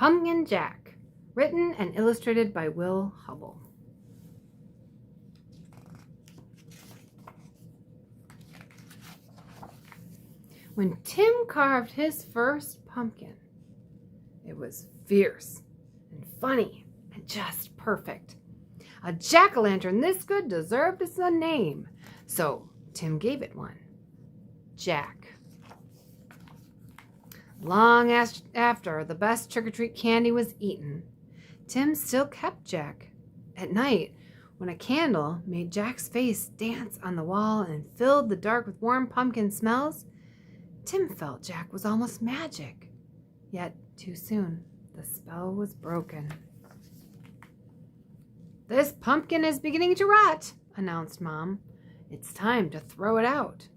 Pumpkin Jack, written and illustrated by Will Hubbell. When Tim carved his first pumpkin, it was fierce and funny and just perfect. A jack-o'-lantern this good deserved its own name, so Tim gave it one, Jack. Long after the best trick-or-treat candy was eaten, Tim still kept Jack. At night, when a candle made Jack's face dance on the wall and filled the dark with warm pumpkin smells, Tim felt Jack was almost magic. Yet, too soon, the spell was broken. "This pumpkin is beginning to rot," announced Mom. "It's time to throw it out."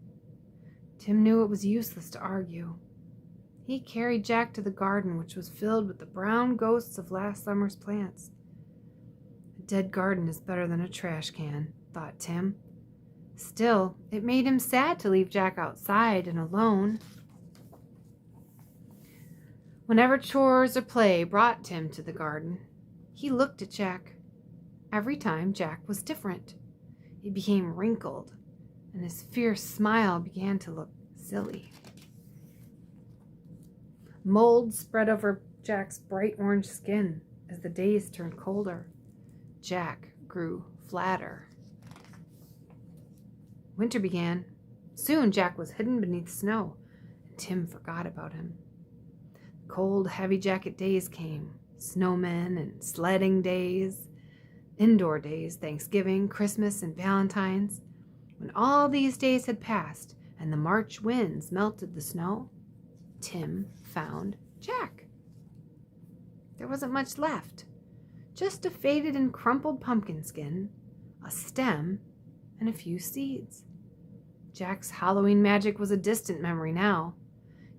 Tim knew it was useless to argue. He carried Jack to the garden, which was filled with the brown ghosts of last summer's plants. A dead garden is better than a trash can, thought Tim. Still, it made him sad to leave Jack outside and alone. Whenever chores or play brought Tim to the garden, he looked at Jack. Every time, Jack was different. He became wrinkled, and his fierce smile began to look silly. Mold spread over Jack's bright orange skin as the days turned colder. Jack grew flatter. Winter began. Soon Jack was hidden beneath snow, and Tim forgot about him. Cold, heavy jacket days came, snowmen and sledding days, indoor days, Thanksgiving, Christmas, and Valentine's. When all these days had passed and the March winds melted the snow, Tim found Jack. There wasn't much left, just a faded and crumpled pumpkin skin, a stem, and a few seeds. Jack's Halloween magic was a distant memory now.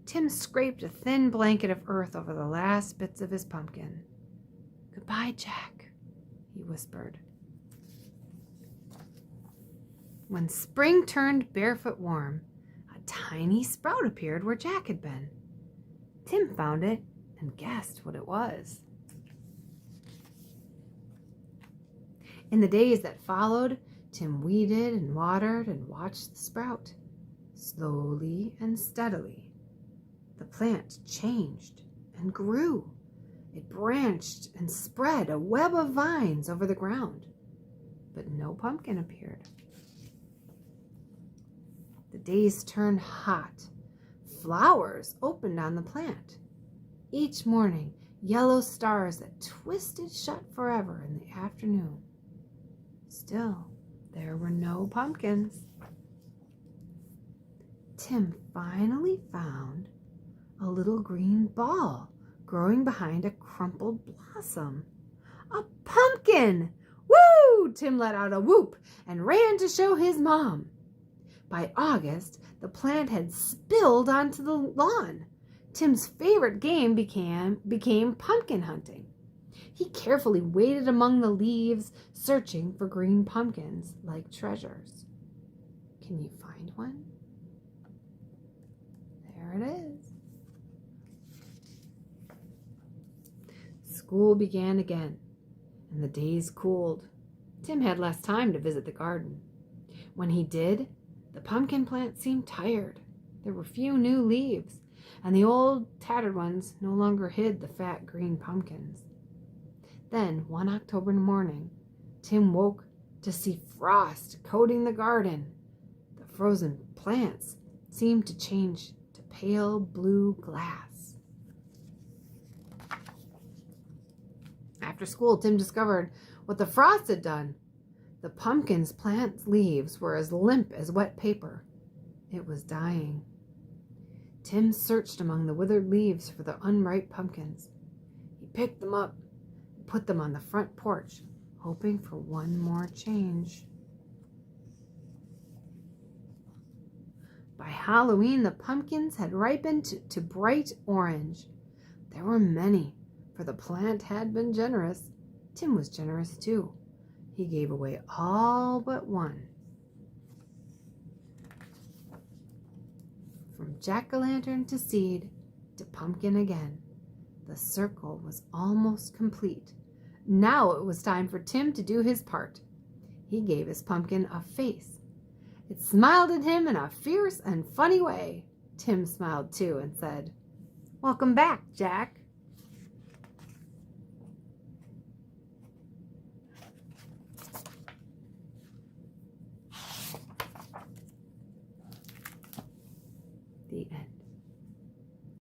Tim scraped a thin blanket of earth over the last bits of his pumpkin. "Goodbye, Jack," he whispered. When spring turned barefoot warm, a tiny sprout appeared where Jack had been. Tim found it and guessed what it was. In the days that followed, Tim weeded and watered and watched the sprout. Slowly and steadily, the plant changed and grew. It branched and spread a web of vines over the ground, but no pumpkin appeared. The days turned hot. Flowers opened on the plant. Each morning, yellow stars that twisted shut forever in the afternoon. Still, there were no pumpkins. Tim finally found a little green ball growing behind a crumpled blossom. A pumpkin! Woo! Tim let out a whoop and ran to show his mom. By August, the plant had spilled onto the lawn. Tim's favorite game became pumpkin hunting. He carefully waded among the leaves, searching for green pumpkins like treasures. Can you find one? There it is. School began again, and the days cooled. Tim had less time to visit the garden. When he did, the pumpkin plant seemed tired. There were few new leaves, and the old tattered ones no longer hid the fat green pumpkins. Then, one October morning, Tim woke to see frost coating the garden. The frozen plants seemed to change to pale blue glass. After school, Tim discovered what the frost had done. The pumpkin's plant leaves were as limp as wet paper. It was dying. Tim searched among the withered leaves for the unripe pumpkins. He picked them up and put them on the front porch, hoping for one more change. By Halloween, the pumpkins had ripened to bright orange. There were many, for the plant had been generous. Tim was generous too. He gave away all but one. From jack-o'-lantern to seed to pumpkin again, The circle was almost complete. Now it was time for Tim to do his part. He gave his pumpkin a face. It smiled at him in a fierce and funny way. Tim smiled too and said, "Welcome back, Jack." The end.